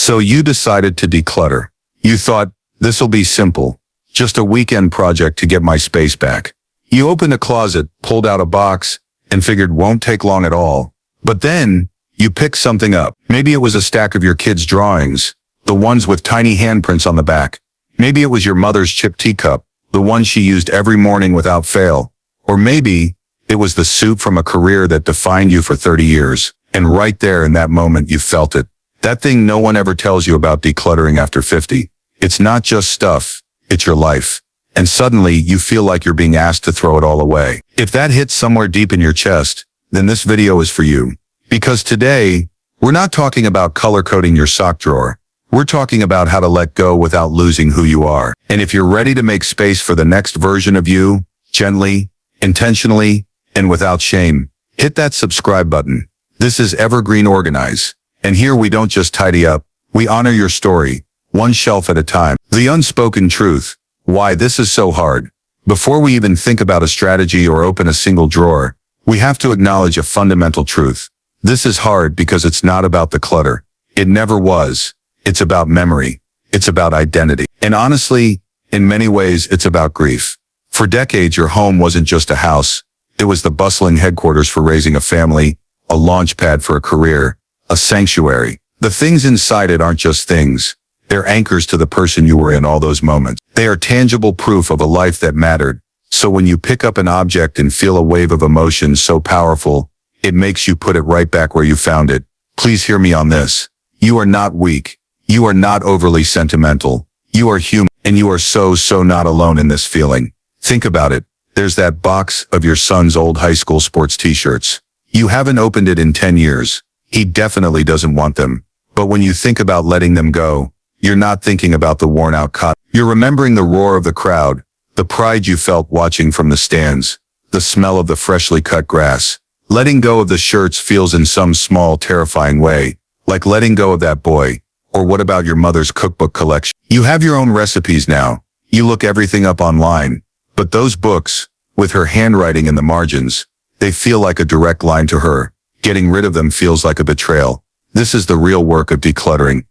So you decided to declutter. You thought, this'll be simple. Just a weekend project to get my space back. You opened a closet, pulled out a box, and figured won't take long at all. But then, you picked something up. Maybe it was a stack of your kids' drawings, the ones with tiny handprints on the back. Maybe it was your mother's chipped teacup, the one she used every morning without fail. Or maybe it was the suit from a career that defined you for 30 years. And right there in that moment you felt it. That thing no one ever tells you about decluttering after 50. It's not just stuff, it's your life. And suddenly you feel like you're being asked to throw it all away. If that hits somewhere deep in your chest, then this video is for you. Because today, we're not talking about color coding your sock drawer. We're talking about how to let go without losing who you are. And if you're ready to make space for the next version of you, gently, intentionally, and without shame, hit that subscribe button. This is Evergreen Organize. And here we don't just tidy up, we honor your story, one shelf at a time. The unspoken truth. Why this is so hard. Before we even think about a strategy or open a single drawer, we have to acknowledge a fundamental truth. This is hard because it's not about the clutter. It never was. It's about memory. It's about identity. And honestly, in many ways, it's about grief. For decades, your home wasn't just a house. It was the bustling headquarters for raising a family, a launch pad for a career, a sanctuary. The things inside it aren't just things. They're anchors to the person you were in all those moments. They are tangible proof of a life that mattered. So when you pick up an object and feel a wave of emotion so powerful, it makes you put it right back where you found it. Please hear me on this. You are not weak. You are not overly sentimental. You are human, and you are so not alone in this feeling. Think about it. There's that box of your son's old high school sports t-shirts. You haven't opened it in 10 years. He definitely doesn't want them. But when you think about letting them go, you're not thinking about the worn-out cot. You're remembering the roar of the crowd, the pride you felt watching from the stands, the smell of the freshly cut grass. Letting go of the shirts feels in some small, terrifying way, like letting go of that boy. Or what about your mother's cookbook collection? You have your own recipes now. You look everything up online. But those books, with her handwriting in the margins, they feel like a direct line to her. Getting rid of them feels like a betrayal. This is the real work of decluttering.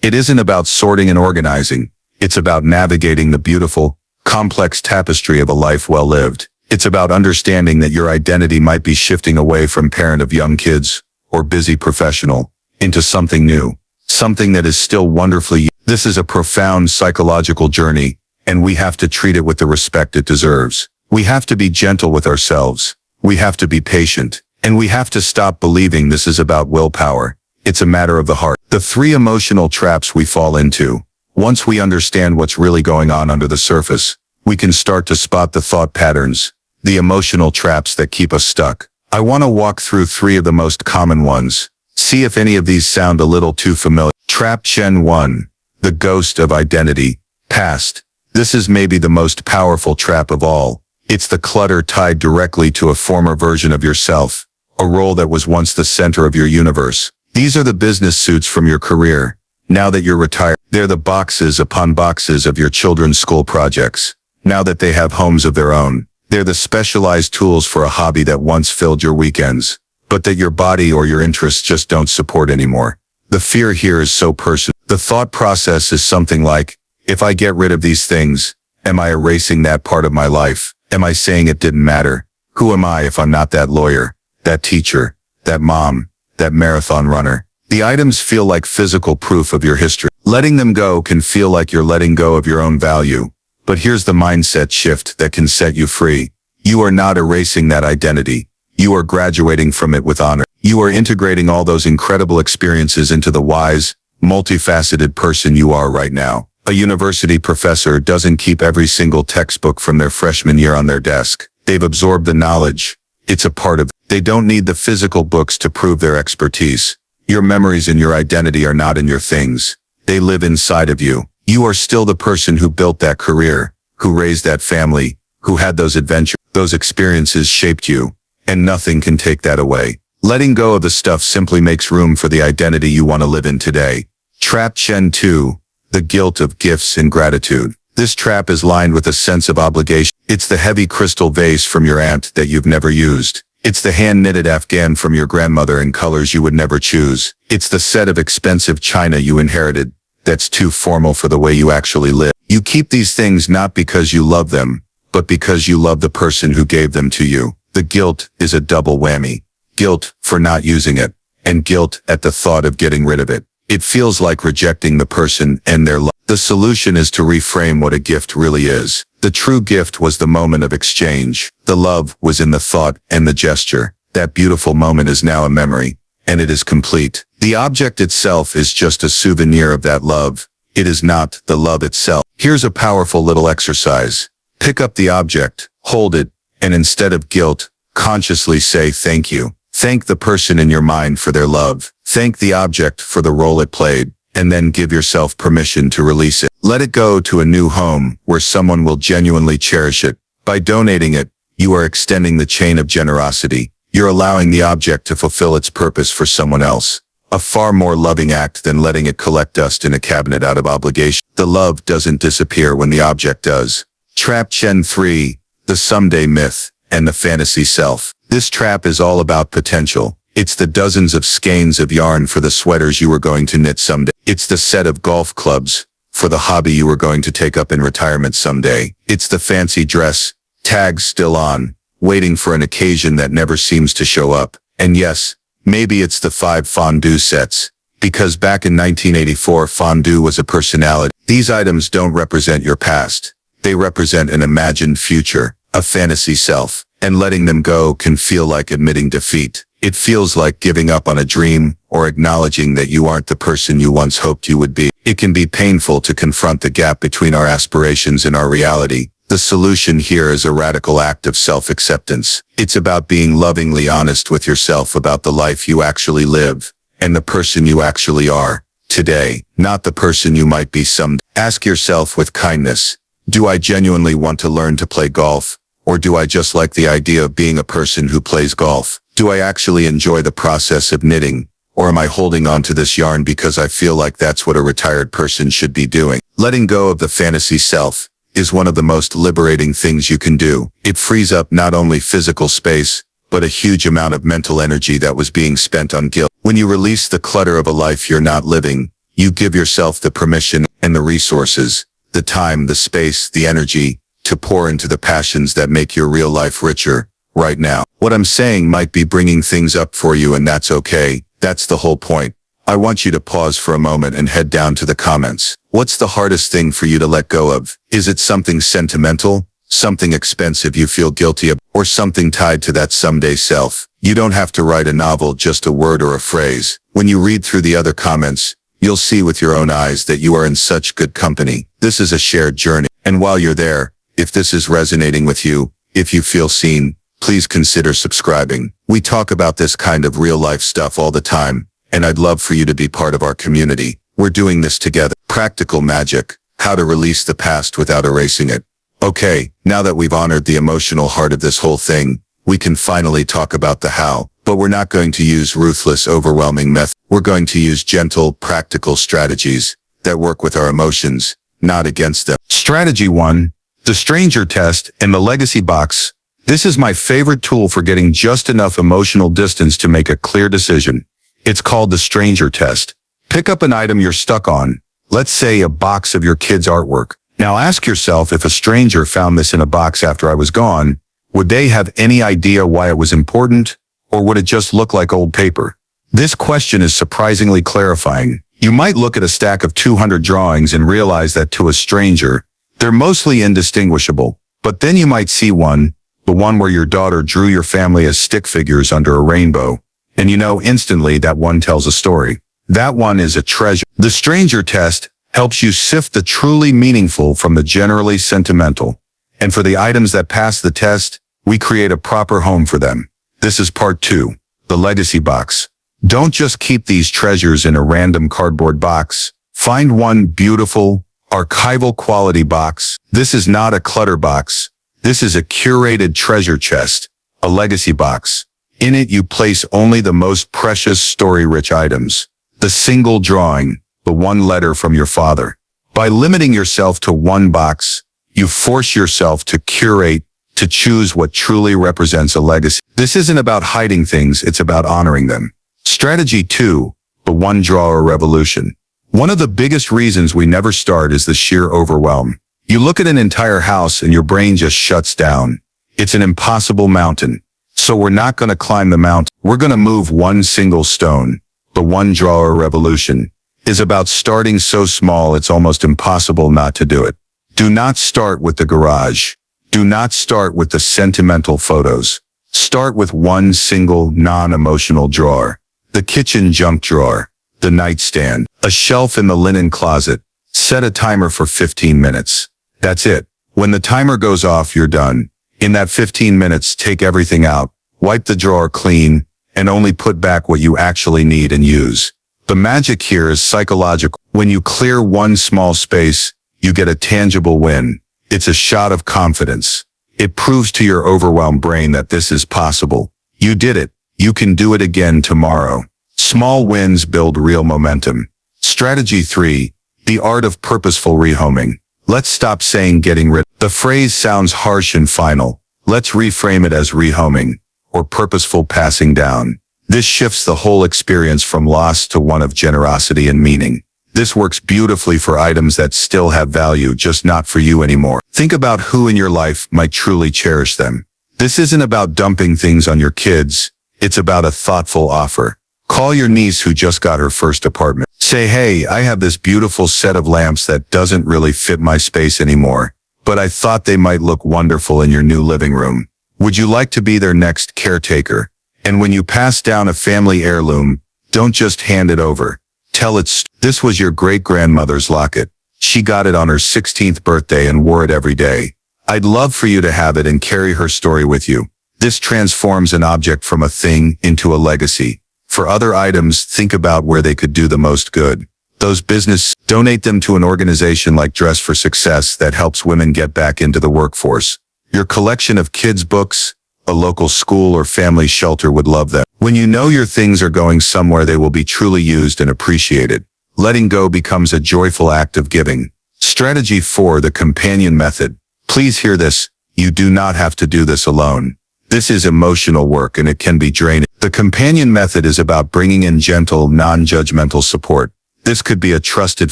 It isn't about sorting and organizing. It's about navigating the beautiful, complex tapestry of a life well lived. It's about understanding that your identity might be shifting away from parent of young kids or busy professional into something new, something that is still wonderfully you. This is a profound psychological journey, and we have to treat it with the respect it deserves. We have to be gentle with ourselves. We have to be patient, and we have to stop believing this is about willpower. It's a matter of the heart. The 3 emotional traps we fall into. Once we understand what's really going on under the surface, we can start to spot the thought patterns, the emotional traps that keep us stuck. I want to walk through 3 of the most common ones. See if any of these sound a little too familiar. Trap Gen 1. The ghost of identity. Past. This is maybe the most powerful trap of all. It's the clutter tied directly to a former version of yourself, a role that was once the center of your universe. These are the business suits from your career. Now that you're retired, they're the boxes upon boxes of your children's school projects. Now that they have homes of their own, they're the specialized tools for a hobby that once filled your weekends, but that your body or your interests just don't support anymore. The fear here is so personal. The thought process is something like, if I get rid of these things, am I erasing that part of my life? Am I saying it didn't matter? Who am I if I'm not that lawyer, that teacher, that mom, that marathon runner? The items feel like physical proof of your history. Letting them go can feel like you're letting go of your own value. But here's the mindset shift that can set you free. You are not erasing that identity. You are graduating from it with honor. You are integrating all those incredible experiences into the wise, multifaceted person you are right now. A university professor doesn't keep every single textbook from their freshman year on their desk. They've absorbed the knowledge. It's a part of it. They don't need the physical books to prove their expertise. Your memories and your identity are not in your things. They live inside of you. You are still the person who built that career, who raised that family, who had those adventures. Those experiences shaped you, and nothing can take that away. Letting go of the stuff simply makes room for the identity you want to live in today. Trap Gen 2. The guilt of gifts and gratitude. This trap is lined with a sense of obligation. It's the heavy crystal vase from your aunt that you've never used. It's the hand-knitted Afghan from your grandmother in colors you would never choose. It's the set of expensive china you inherited that's too formal for the way you actually live. You keep these things not because you love them, but because you love the person who gave them to you. The guilt is a double whammy. Guilt for not using it, and guilt at the thought of getting rid of it. It feels like rejecting the person and their love. The solution is to reframe what a gift really is. The true gift was the moment of exchange. The love was in the thought and the gesture. That beautiful moment is now a memory, and it is complete. The object itself is just a souvenir of that love. It is not the love itself. Here's a powerful little exercise. Pick up the object, hold it, and instead of guilt, consciously say thank you. Thank the person in your mind for their love. Thank the object for the role it played, and then give yourself permission to release it. Let it go to a new home where someone will genuinely cherish it. By donating it, you are extending the chain of generosity. You're allowing the object to fulfill its purpose for someone else. A far more loving act than letting it collect dust in a cabinet out of obligation. The love doesn't disappear when the object does. Trap Chen 3, the someday myth, and the fantasy self. This trap is all about potential. It's the dozens of skeins of yarn for the sweaters you were going to knit someday. It's the set of golf clubs for the hobby you were going to take up in retirement someday. It's the fancy dress, tags still on, waiting for an occasion that never seems to show up. And yes, maybe it's the 5 fondue sets, because back in 1984 fondue was a personality. These items don't represent your past. They represent an imagined future, a fantasy self. And letting them go can feel like admitting defeat. It feels like giving up on a dream or acknowledging that you aren't the person you once hoped you would be. It can be painful to confront the gap between our aspirations and our reality. The solution here is a radical act of self-acceptance. It's about being lovingly honest with yourself about the life you actually live and the person you actually are today, not the person you might be someday. Ask yourself with kindness, do I genuinely want to learn to play golf? Or do I just like the idea of being a person who plays golf? Do I actually enjoy the process of knitting? Or am I holding on to this yarn because I feel like that's what a retired person should be doing? Letting go of the fantasy self is one of the most liberating things you can do. It frees up not only physical space, but a huge amount of mental energy that was being spent on guilt. When you release the clutter of a life you're not living, you give yourself the permission and the resources, the time, the space, the energy, to pour into the passions that make your real life richer, right now. What I'm saying might be bringing things up for you, and that's okay. That's the whole point. I want you to pause for a moment and head down to the comments. What's the hardest thing for you to let go of? Is it something sentimental, something expensive you feel guilty of, or something tied to that someday self? You don't have to write a novel, just a word or a phrase. When you read through the other comments, you'll see with your own eyes that you are in such good company. This is a shared journey. And while you're there, if this is resonating with you, if you feel seen, please consider subscribing. We talk about this kind of real-life stuff all the time, and I'd love for you to be part of our community. We're doing this together. Practical magic, how to release the past without erasing it. Okay, now that we've honored the emotional heart of this whole thing, we can finally talk about the how. But we're not going to use ruthless, overwhelming methods. We're going to use gentle, practical strategies that work with our emotions, not against them. Strategy 1. The stranger test and the legacy box. This is my favorite tool for getting just enough emotional distance to make a clear decision. It's called the stranger test. Pick up an item you're stuck on. Let's say a box of your kid's artwork. Now ask yourself, if a stranger found this in a box after I was gone, would they have any idea why it was important, or would it just look like old paper? This question is surprisingly clarifying. You might look at a stack of 200 drawings and realize that to a stranger, they're mostly indistinguishable, but then you might see one, the one where your daughter drew your family as stick figures under a rainbow, and you know instantly that one tells a story. That one is a treasure. The stranger test helps you sift the truly meaningful from the generally sentimental. And for the items that pass the test, we create a proper home for them. This is part 2, the legacy box. Don't just keep these treasures in a random cardboard box. Find one beautiful, archival quality box. This is not a clutter box. This is a curated treasure chest, a legacy box. In it you place only the most precious story-rich items. The single drawing, the one letter from your father. By limiting yourself to one box, you force yourself to curate, to choose what truly represents a legacy. This isn't about hiding things, it's about honoring them. Strategy 2, the one drawer revolution. One of the biggest reasons we never start is the sheer overwhelm. You look at an entire house and your brain just shuts down. It's an impossible mountain. So we're not going to climb the mountain. We're going to move one single stone. The one drawer revolution is about starting so small it's almost impossible not to do it. Do not start with the garage. Do not start with the sentimental photos. Start with one single non-emotional drawer. The kitchen junk drawer. The nightstand. A shelf in the linen closet. Set a timer for 15 minutes. That's it. When the timer goes off, you're done. In that 15 minutes, take everything out, wipe the drawer clean, and only put back what you actually need and use. The magic here is psychological. When you clear one small space, you get a tangible win. It's a shot of confidence. It proves to your overwhelmed brain that this is possible. You did it. You can do it again tomorrow. Small wins build real momentum. Strategy 3, the art of purposeful rehoming. Let's stop saying getting rid. The phrase sounds harsh and final. Let's reframe it as rehoming, or purposeful passing down. This shifts the whole experience from loss to one of generosity and meaning. This works beautifully for items that still have value, just not for you anymore. Think about who in your life might truly cherish them. This isn't about dumping things on your kids. It's about a thoughtful offer. Call your niece who just got her first apartment. Say, hey, I have this beautiful set of lamps that doesn't really fit my space anymore, but I thought they might look wonderful in your new living room. Would you like to be their next caretaker? And when you pass down a family heirloom, don't just hand it over. Tell it, this was your great-grandmother's locket. She got it on her 16th birthday and wore it every day. I'd love for you to have it and carry her story with you. This transforms an object from a thing into a legacy. For other items, think about where they could do the most good. Those business, donate them to an organization like Dress for Success that helps women get back into the workforce. Your collection of kids' books, a local school or family shelter would love them. When you know your things are going somewhere, they will be truly used and appreciated. Letting go becomes a joyful act of giving. Strategy 4, the companion method. Please hear this. You do not have to do this alone. This is emotional work and it can be draining. The companion method is about bringing in gentle, non-judgmental support. This could be a trusted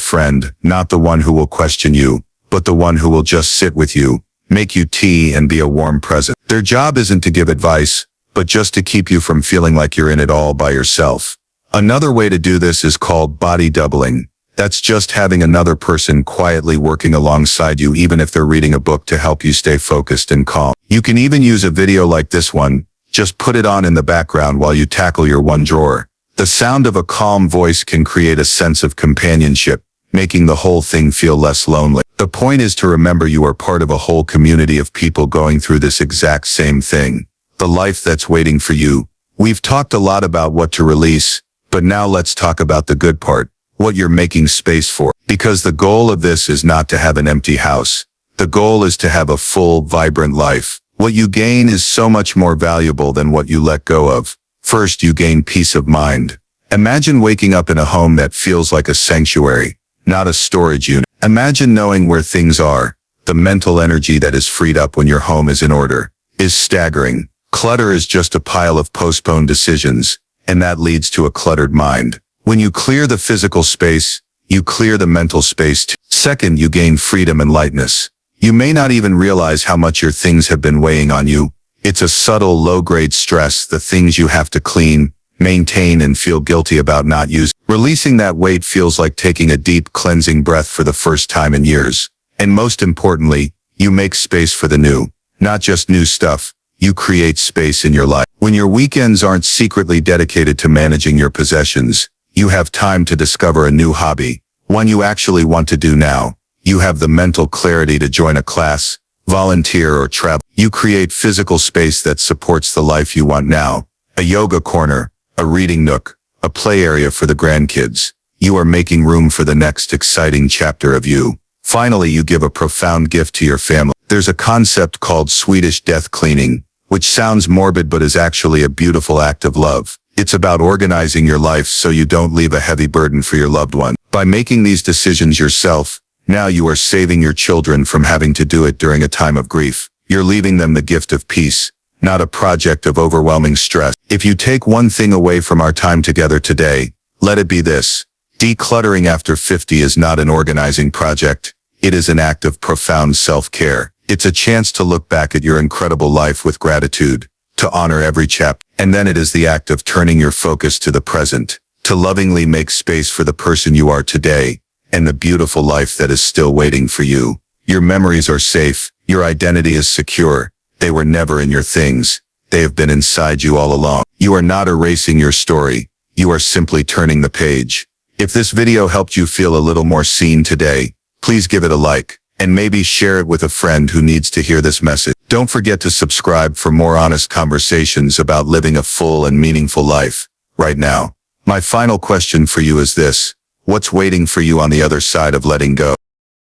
friend, not the one who will question you, but the one who will just sit with you, make you tea and be a warm presence. Their job isn't to give advice, but just to keep you from feeling like you're in it all by yourself. Another way to do this is called body doubling. That's just having another person quietly working alongside you, even if they're reading a book, to help you stay focused and calm. You can even use a video like this one. Just put it on in the background while you tackle your one drawer. The sound of a calm voice can create a sense of companionship, making the whole thing feel less lonely. The point is to remember you are part of a whole community of people going through this exact same thing. The life that's waiting for you. We've talked a lot about what to release, but now let's talk about the good part. What you're making space for. Because the goal of this is not to have an empty house. The goal is to have a full, vibrant life. What you gain is so much more valuable than what you let go of. First, you gain peace of mind. Imagine waking up in a home that feels like a sanctuary, not a storage unit. Imagine knowing where things are. The mental energy that is freed up when your home is in order is staggering. Clutter is just a pile of postponed decisions, and that leads to a cluttered mind. When you clear the physical space, you clear the mental space too. Second, you gain freedom and lightness. You may not even realize how much your things have been weighing on you. It's a subtle, low-grade stress, the things you have to clean, maintain, and feel guilty about not using. Releasing that weight feels like taking a deep, cleansing breath for the first time in years. And most importantly, you make space for the new. Not just new stuff. You create space in your life. When your weekends aren't secretly dedicated to managing your possessions, you have time to discover a new hobby, one you actually want to do now. You have the mental clarity to join a class, volunteer, or travel. You create physical space that supports the life you want now. A yoga corner, a reading nook, a play area for the grandkids. You are making room for the next exciting chapter of you. Finally, you give a profound gift to your family. There's a concept called Swedish death cleaning, which sounds morbid but is actually a beautiful act of love. It's about organizing your life so you don't leave a heavy burden for your loved one. By making these decisions yourself, now you are saving your children from having to do it during a time of grief. you're leaving them the gift of peace, not a project of overwhelming stress. If you take one thing away from our time together today, let it be this. Decluttering after 50 is not an organizing project. It is an act of profound self-care. It's a chance to look back at your incredible life with gratitude, to honor every chapter. And then it is the act of turning your focus to the present, to lovingly make space for the person you are today, and the beautiful life that is still waiting for you. Your memories are safe. Your identity is secure. They were never in your things. They have been inside you all along. You are not erasing your story. You are simply turning the page. If this video helped you feel a little more seen today, please give it a like, and maybe share it with a friend who needs to hear this message. Don't forget to subscribe for more honest conversations about living a full and meaningful life right now. My final question for you is this: what's waiting for you on the other side of letting go?